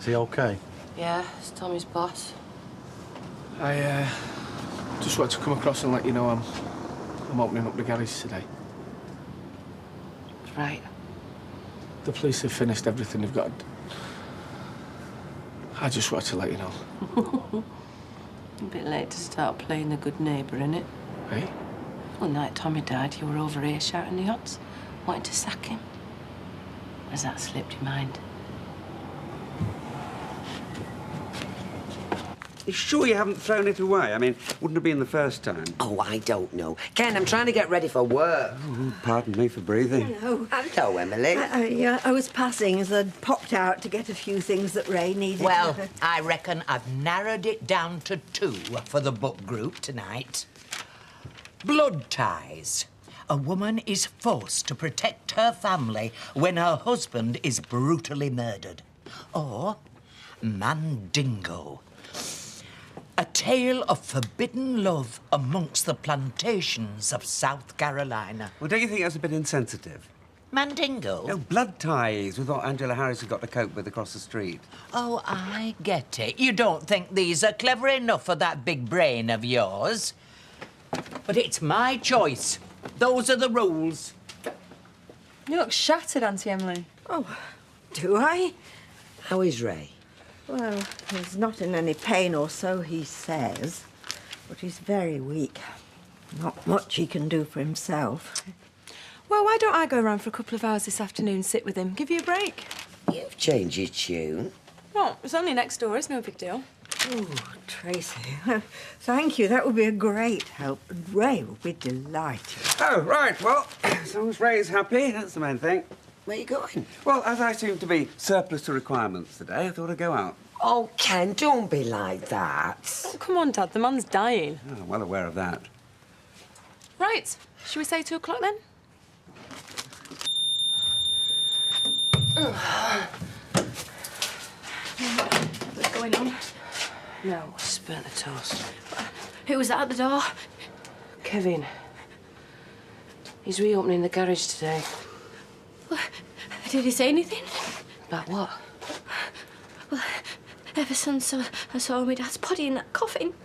Is he okay? Yeah, it's Tommy's boss. I just wanted to come across and let you know I'm opening up the garage today. Right. The police have finished everything they've got. I just wanted to let you know. A bit late to start playing the good neighbour, innit? Hey? Well, the night Tommy died, you were over here shouting the odds, wanting to sack him. Has that slipped your mind? You sure you haven't thrown it away? I mean, wouldn't it be the first time? Oh, I don't know. Ken, I'm trying to get ready for work. Oh, pardon me for breathing. Hello. Hello, Emily. I was passing as I'd popped out to get a few things that Ray needed. Well, I reckon I've narrowed it down to 2 for the book group tonight. Blood ties. A woman is forced to protect her family when her husband is brutally murdered. Or Mandingo. A tale of forbidden love amongst the plantations of South Carolina. Well, don't you think that's a bit insensitive? Mandingo? No, blood ties with what Angela Harris has got to cope with across the street. Oh, I get it. You don't think these are clever enough for that big brain of yours. But it's my choice. Those are the rules. You look shattered, Auntie Emily. Oh, do I? How is Ray? Well, he's not in any pain or so he says, but he's very weak. Not much he can do for himself. Well, why don't I go around for a couple of hours this afternoon, sit with him, give you a break? You've changed your tune. Well, it's only next door, it's no big deal. Oh, Tracy, thank you. That would be a great help. Ray would be delighted. Oh, right, well, as long as Ray's happy, that's the main thing. Where are you going? Well, as I seem to be surplus to requirements today, I thought I'd go out. Oh, Ken, don't be like that. Oh, come on, Dad, the man's dying. Oh, I'm well aware of that. Right, should we say 2 o'clock then? What's going on? No, spent the toast. Who was that at the door? Kevin. He's reopening the garage today. Well, did he say anything? About what? Well, ever since I saw my dad's body in that coffin,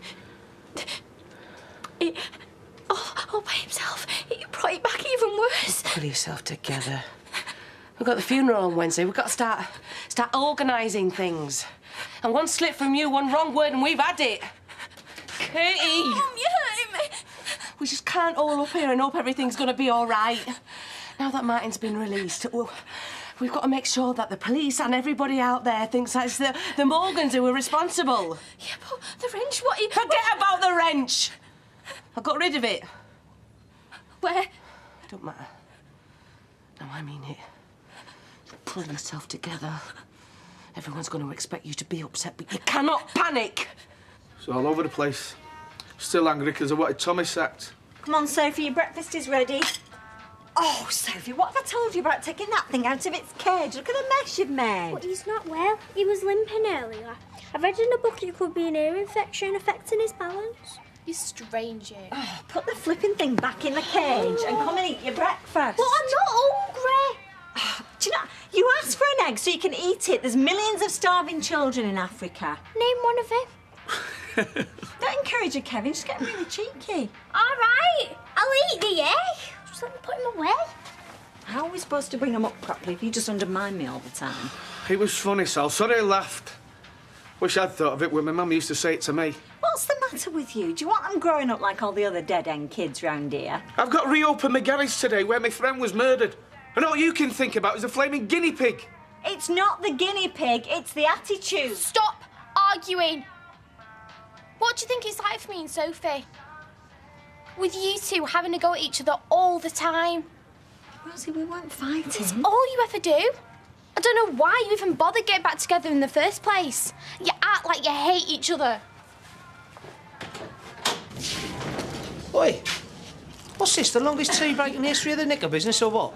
all by himself, it brought it back even worse. Pull yourself together. We've got the funeral on Wednesday. We've got to start organising things. And one slip from you, one wrong word, and we've had it. Katie! Mum, you hurt me. We just can't all up here and hope everything's going to be all right. Now that Martin's been released, we've got to make sure that the police and everybody out there thinks that it's the Morgans who are responsible. Yeah, but the wrench, what... Forget about the wrench! I got rid of it. Where? Don't matter. No, I mean it. Pull yourself together. Everyone's going to expect you to be upset, but you cannot panic. It's all over the place. Still angry because I wanted Tommy sacked. Come on, Sophie, your breakfast is ready. Oh, Sophie, what have I told you about taking that thing out of its cage? Look at the mess you've made. But he's not well. He was limping earlier. I read in a book it could be an ear infection affecting his balance. You're strange, you. Oh, put the flipping thing back in the cage and come and eat your breakfast. But I'm not hungry. Do you know, you asked for an egg so you can eat it. There's millions of starving children in Africa. Name one of them. Don't encourage her, Kevin. She's getting really cheeky. All right, I'll eat the egg. Just let me put him away. How are we supposed to bring them up properly if you just undermine me all the time? It was funny, Sal. Sorry I laughed. Wish I'd thought of it when my mum used to say it to me. What's the matter with you? Do you want them growing up like all the other dead-end kids round here? I've got to reopen my garage today where my friend was murdered. And all you can think about is a flaming guinea pig. It's not the guinea pig, it's the attitude. Stop arguing. What do you think it's like for me and Sophie? With you two having to go at each other all the time. Rosie, we weren't fighting. It's all you ever do. I don't know why you even bothered getting back together in the first place. You act like you hate each other. Oi, what's this, the longest tea break in the history of the knicker business, or what?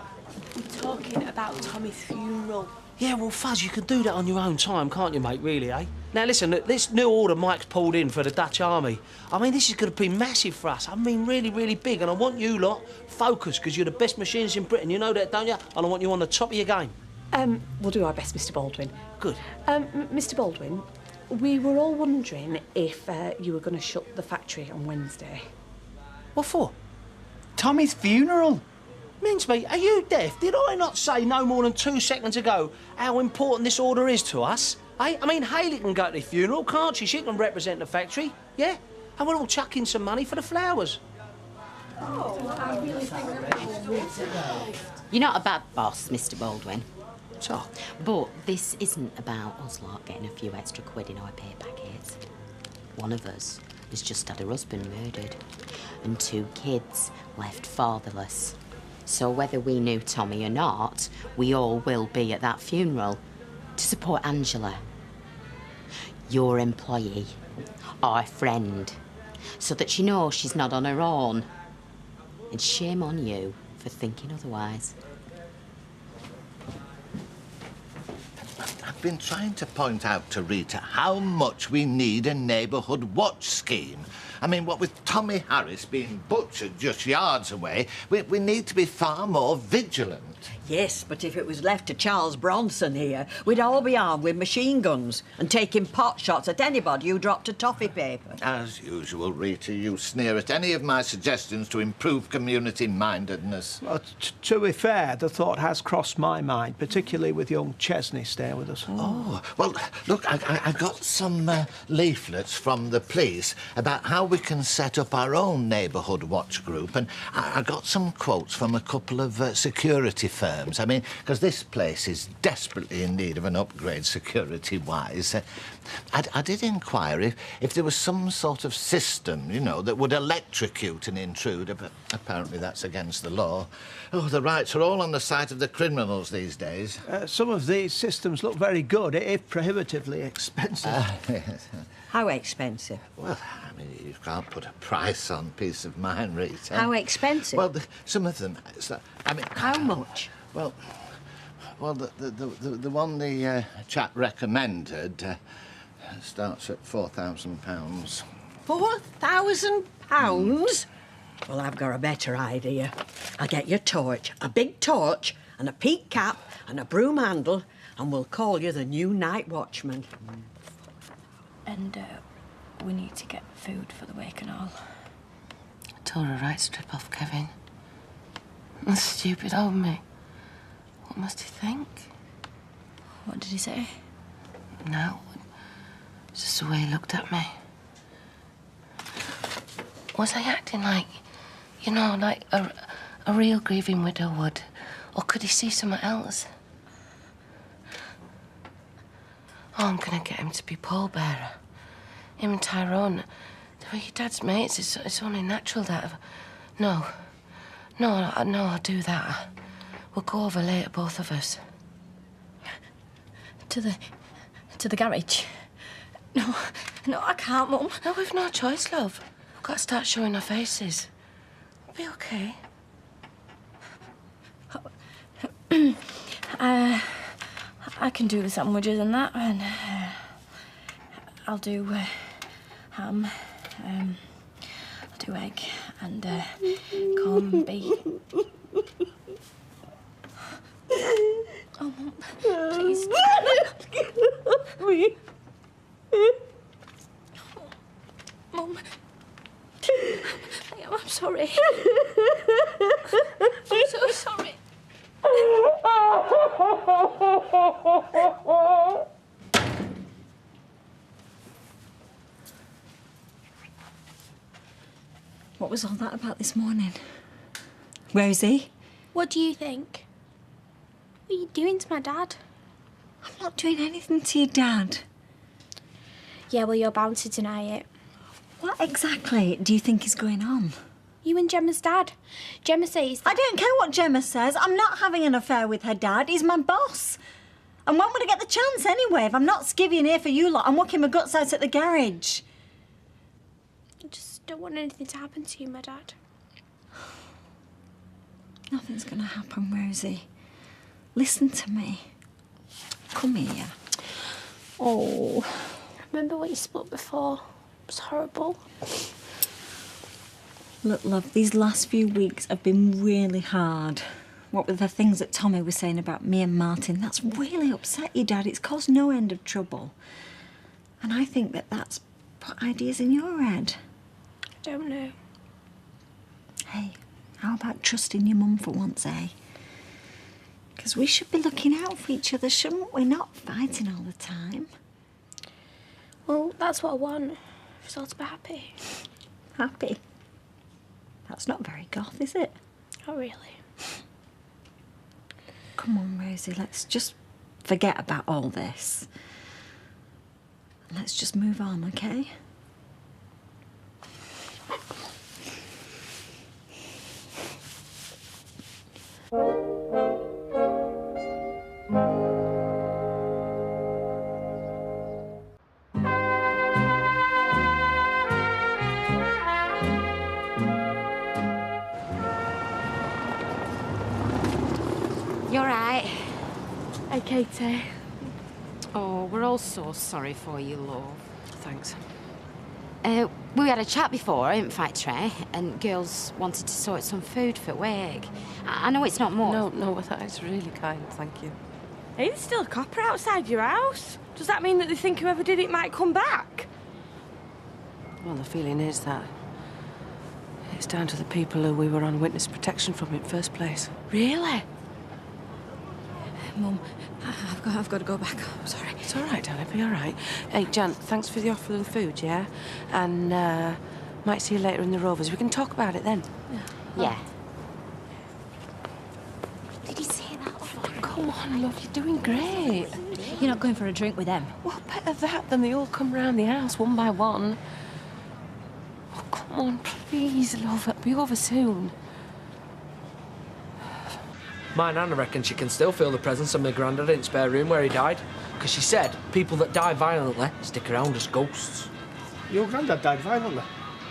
We're talking about Tommy's funeral. Yeah, well, Fuzz, you can do that on your own time, can't you, mate, really, eh? Now, listen, look, this new order Mike's pulled in for the Dutch Army, I mean, this is going to be massive for us. I mean, really, really big, and I want you lot focused, because you're the best machines in Britain, you know that, don't you? And I want you on the top of your game. We'll do our best, Mr. Baldwin. good. Mr. Baldwin, we were all wondering if you were going to shut the factory on Wednesday. What for? Tommy's funeral. Mincemeat, are you deaf? Did I not say no more than 2 seconds ago how important this order is to us? Eh? I mean, Hayley can go to the funeral, can't she? She can represent the factory, yeah? And we'll all chuck in some money for the flowers. You're not a bad boss, Mr. Baldwin. So? But this isn't about us lot getting a few extra quid in our pay packets. One of us has just had her husband murdered and 2 kids left fatherless. So whether we knew Tommy or not, we all will be at that funeral to support Angela, your employee, our friend, so that she knows she's not on her own. And shame on you for thinking otherwise. I've been trying to point out to Rita how much we need a neighbourhood watch scheme. I mean, what with Tommy Harris being butchered just yards away, we need to be far more vigilant. Yes, but if it was left to Charles Bronson here, we'd all be armed with machine guns and taking pot shots at anybody who dropped a toffee paper. As usual, Rita, you sneer at any of my suggestions to improve community-mindedness. Well, to be fair, the thought has crossed my mind, particularly with young Chesney staying with us. Oh, well, look, I got some leaflets from the police about how we can set up our own neighbourhood watch group, and I got some quotes from a couple of security firms. I mean, because this place is desperately in need of an upgrade security-wise. I did inquire if there was some sort of system, you know, that would electrocute an intruder, but apparently that's against the law. Oh, the rights are all on the side of the criminals these days. Some of these systems look very good, if prohibitively expensive. Yes. How expensive? Well, I mean, you can't put a price on peace of mind, Rita. How expensive? Well, some of them... I mean... How much? Well, the one the chap recommended starts at £4,000. £4,000? Well, I've got a better idea. I'll get you a torch, a big torch, and a peak cap, and a broom handle, and we'll call you the new night watchman. And we need to get food for the wake and all. I told her right strip off, Kevin. That's stupid of me. What must he think? What did he say? No. It's just the way he looked at me. Was I acting like, you know, like a real grieving widow would? Or could he see something else? Oh, I'm gonna get him to be pallbearer. Him and Tyrone. They were your dad's mates. It's only natural that... No, I'll do that. We'll go over later, both of us. To the garage? No, I can't, Mum. No, we've no choice, love. We've got to start showing our faces. We'll be okay. I can do the sandwiches and that, and I'll do ham, I'll do egg and corned beef. Oh, Mum, please. Mum, I'm sorry. I'm so sorry. What was all that about this morning? Rosie? What do you think? What are you doing to my dad? I'm not doing anything to your dad. Yeah, well, you're bound to deny it. What exactly do you think is going on? You and Gemma's dad. Gemma says that... I don't care what Gemma says. I'm not having an affair with her dad. He's my boss. And when would I get the chance anyway? If I'm not skivvying here for you lot, I'm working my guts out at the garage. I just don't want anything to happen to you, my dad. Nothing's going to happen, Rosie. Listen to me. Come here. Oh. Remember when you split before? It was horrible. Look, love, these last few weeks have been really hard. What with the things that Tommy was saying about me and Martin, that's really upset you, Dad. It's caused no end of trouble. And I think that that's put ideas in your head. I don't know. Hey, how about trusting your mum for once, eh? Because we should be looking out for each other, shouldn't we? Not fighting all the time. Well, that's what I want. For us to be happy. Happy? That's not very goth, is it? Not really. Come on, Rosie, let's just forget about all this. Let's just move on, okay? You're right. Hey, Katie. Oh, we're all so sorry for you, love. Thanks. We had a chat before in factory, and girls wanted to sort some food for work. I know it's not much. No, that's really kind, thank you. Hey, there's still a copper outside your house. Does that mean that they think whoever did it might come back? Well, the feeling is that it's down to the people who we were on witness protection from in the first place. Really? Mum, I've got to go back. I'm sorry. It's all right, darling. Be all right. Hey, Jan, thanks for the offer of the food, yeah? And might see you later in the Rovers. We can talk about it then. Yeah. Did you say that? Oh, come on, love. You're doing great. You're not going for a drink with them? Well, better that than they all come round the house one by one. Oh, come on, please, love. It'll be over soon. My nan reckons she can still feel the presence of my granddad in the spare room where he died. Because she said people that die violently stick around as ghosts. Your granddad died violently?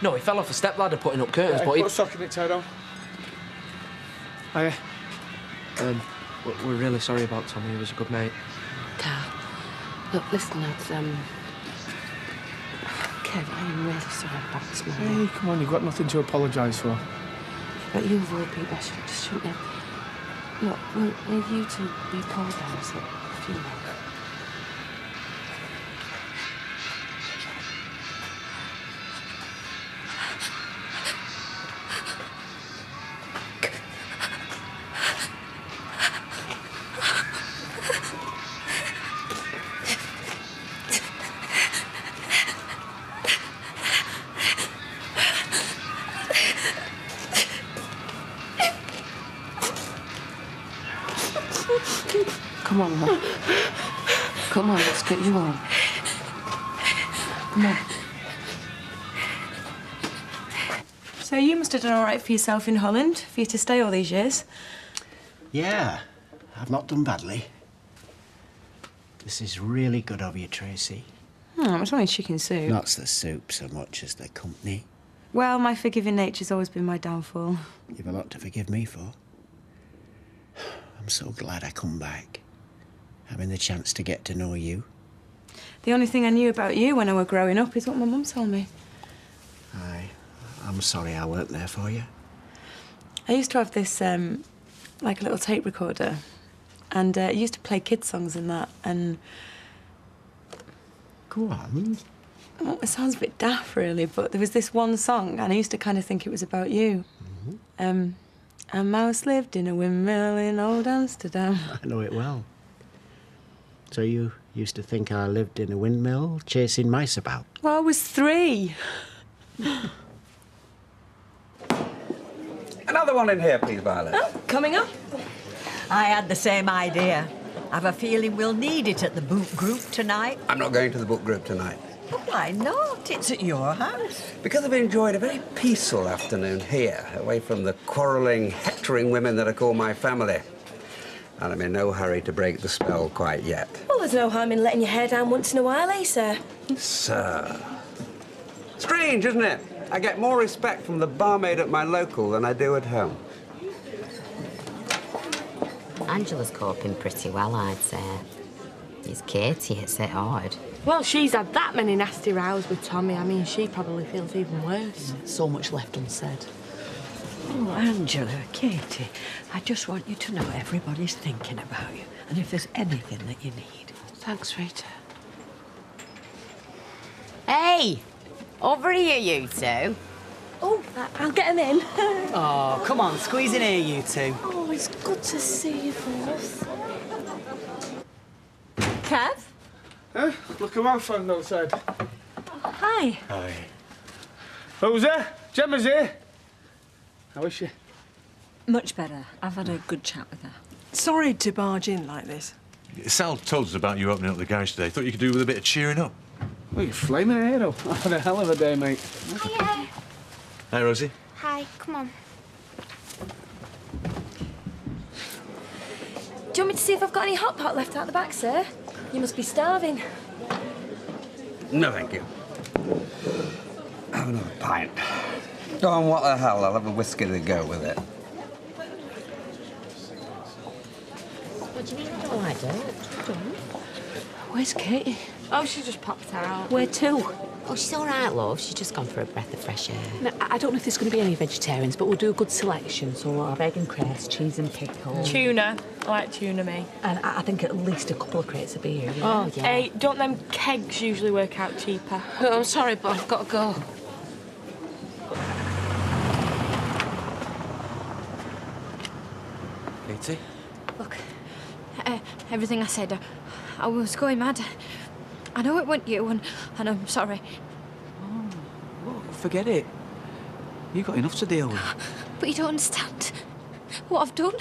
No, he fell off a stepladder putting up curtains, Yeah, but put a sock in it, tied on. Hiya. We're really sorry about Tommy. He was a good mate. Carl, look, listen, lads, Kev, I am really sorry about this morning. Hey, come on, you've got nothing to apologise for. But you of all people, shouldn't you? Look, will you two be apologised at the funeral? Come on, love. Come on, let's get you on. Come on. So you must have done all right for yourself in Holland, for you to stay all these years. Yeah, I've not done badly. This is really good of you, Tracy. Oh, it's only chicken soup. Not the soup so much as the company. Well, my forgiving nature's always been my downfall. You've a lot to forgive me for. I'm so glad I come back. Having the chance to get to know you. The only thing I knew about you when I were growing up is what my mum told me. I'm sorry I weren't there for you. I used to have this, like a little tape recorder. And I used to play kids' songs in that, and... Go on. Well, it sounds a bit daft, really, but there was this one song, and I used to kind of think it was about you. Mm-hmm. A mouse lived in a windmill in old Amsterdam. I know it well. So you used to think I lived in a windmill chasing mice about? Well, I was 3. Another one in here, please, Violet. Oh, coming up. I had the same idea. I've a feeling we'll need it at the boot group tonight. I'm not going to the book group tonight. But why not? It's at your house. Because I've enjoyed a very peaceful afternoon here, away from the quarrelling, hectoring women that I call my family. And I'm in no hurry to break the spell quite yet. Well, there's no harm in letting your hair down once in a while, eh, sir? Sir. Strange, isn't it? I get more respect from the barmaid at my local than I do at home. Angela's coping pretty well, I'd say. It's Katie, it's it hard. Well, she's had that many nasty rows with Tommy. I mean, she probably feels even worse. So much left unsaid. Oh, Angela, Katie, I just want you to know everybody's thinking about you, and if there's anything that you need. Thanks, Rita. Hey! Over here, you two. Oh, I'll get him in. Oh, come on, squeeze in here, you two. Oh, it's good to see you both. Kev? Huh? Look at my friend outside. Hi. Hi. Who's there? Gemma's here. How is she? Much better. I've had a good chat with her. Sorry to barge in like this. Sal told us about you opening up the garage today. Thought you could do with a bit of cheering up. Well, you're flaming hero. I've had a hell of a day, mate. Hiya. Hi, Rosie. Hi, come on. Do you want me to see if I've got any hot pot left out the back, sir? You must be starving. No, thank you. Have another pint. Go on, what the hell? I'll have a whiskey to go with it. What do you mean I don't like it? Where's Katie? Oh, she just popped out. Where to? Oh, she's all right, love. She's just gone for a breath of fresh air. No, I don't know if there's going to be any vegetarians, but we'll do a good selection. So we'll have egg and cress, cheese and pickle. Tuna. I like tuna, me. And I think at least a couple of crates of beer. Yeah? Oh, yeah. Hey, don't them kegs usually work out cheaper? Oh, I'm sorry, but I've got to go. Katie? Look, everything I said, I was going mad. I know it wasn't you, and I'm sorry. Look, forget it. You've got enough to deal with. But you don't understand what I've done.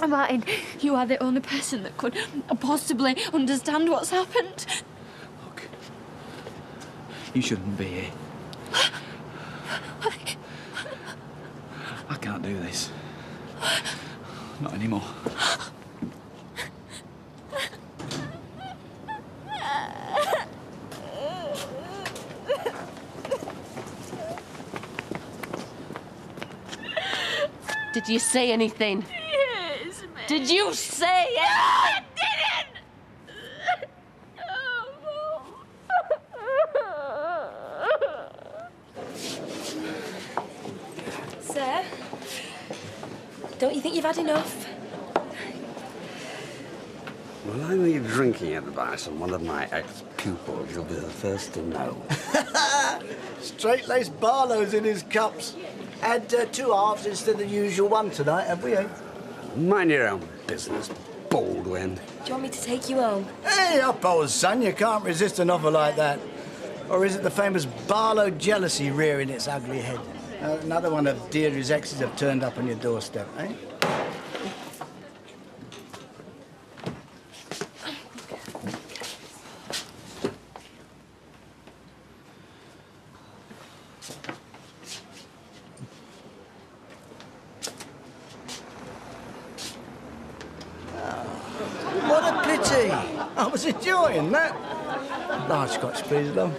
Martin, you are the only person that could possibly understand what's happened. Look, you shouldn't be here. I can't do this. Not anymore. Did you say anything? Yes, ma'am. Did you say it? I didn't! Sir, don't you think you've had enough? When I leave drinking advice on one of my ex-pupils, you'll be the first to know. Straight-laced Barlow's in his cups. Had 2 halves instead of the usual one tonight, have we, eh? Mind your own business, Baldwin. Do you want me to take you home? Hey, up, old son, you can't resist an offer like that. Or is it the famous Barlow jealousy rearing its ugly head? Another one of Deirdre's exes have turned up on your doorstep, eh? What a pity. I was enjoying that. Large Scotch, please, love.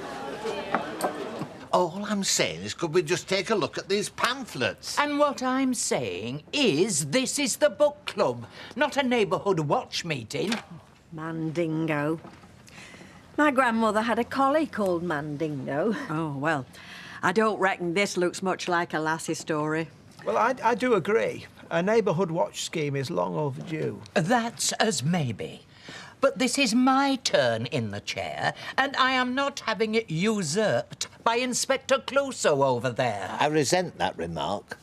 All I'm saying is, could we just take a look at these pamphlets? And what I'm saying is, this is the book club, not a neighbourhood watch meeting. Mandingo. My grandmother had a collie called Mandingo. Oh, well, I don't reckon this looks much like a lassie story. Well, I do agree. A neighbourhood watch scheme is long overdue. That's as maybe. But this is my turn in the chair, and I am not having it usurped by Inspector Clouseau over there. I resent that remark.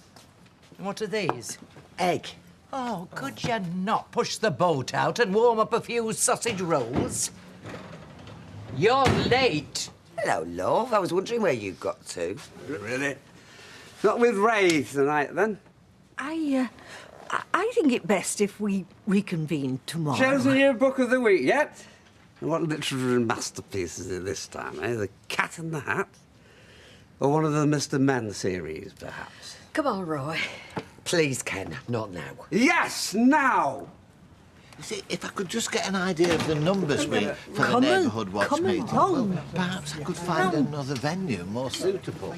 What are these? Egg. Oh, could you not push the boat out and warm up a few sausage rolls? You're late. Hello, love. I was wondering where you got to. Really? Not with Ray tonight, then? I think it best if we reconvene tomorrow. Chosen your book of the week yet? And what literary masterpiece is it this time, eh? The Cat in the Hat? Or one of the Mr. Men series, perhaps? Come on, Roy. Please, Ken, not now. Yes, now! You see, if I could just get an idea of the numbers for Come the on, neighbourhood watch come meeting, along. well, perhaps I could find another venue more suitable.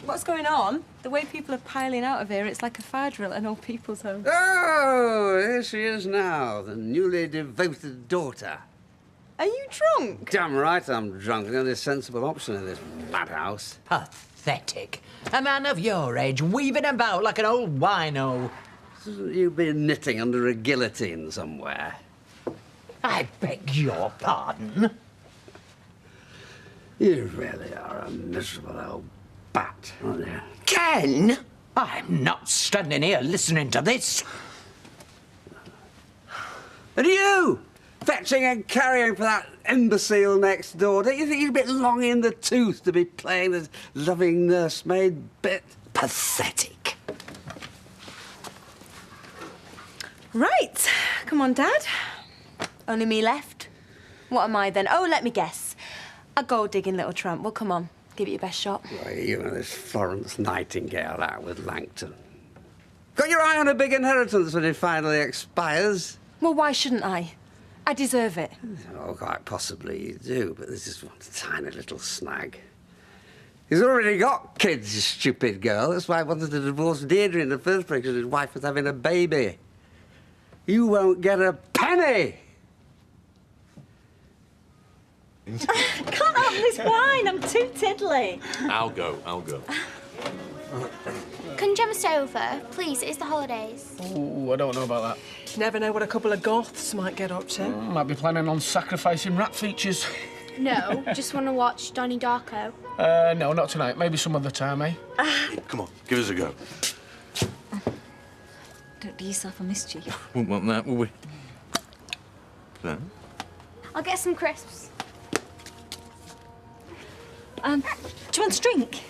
What's going on? The way people are piling out of here, it's like a fire drill at an old people's home. Oh, here she is now, the newly devoted daughter. Are you drunk? Damn right I'm drunk. The only sensible option in this madhouse. Pathetic. A man of your age weaving about like an old wino. You've been knitting under a guillotine somewhere. I beg your pardon. You really are a miserable old bat, aren't you? Ken! I'm not standing here listening to this. And you! Fetching and carrying for that imbecile next door. Don't you think you're a bit long in the tooth to be playing this loving nursemaid bit? Pathetic. Right. Come on, Dad. Only me left. What am I then? Oh, let me guess. A gold-digging little tramp. Well, come on. Give it your best shot. Well, you know this Florence Nightingale out with Langton. Got your eye on a big inheritance when it finally expires? Well, why shouldn't I? I deserve it. Oh, quite possibly you do, but there's just one tiny little snag. He's already got kids, you stupid girl. That's why I wanted to divorce Deirdre in the first place, because his wife was having a baby. You won't get a penny! Can't have this wine, I'm too tiddly. I'll go. Can Gemma stay over? Please, it's the holidays. Oh, I don't know about that. You never know what a couple of goths might get up to. Might be planning on sacrificing rat features. No, just want to watch Donnie Darko. No, not tonight. Maybe some other time, eh? Come on, give us a go. Don't do yourself a mischief. Wouldn't want that, would we? There. I'll get some crisps. Do you want a drink?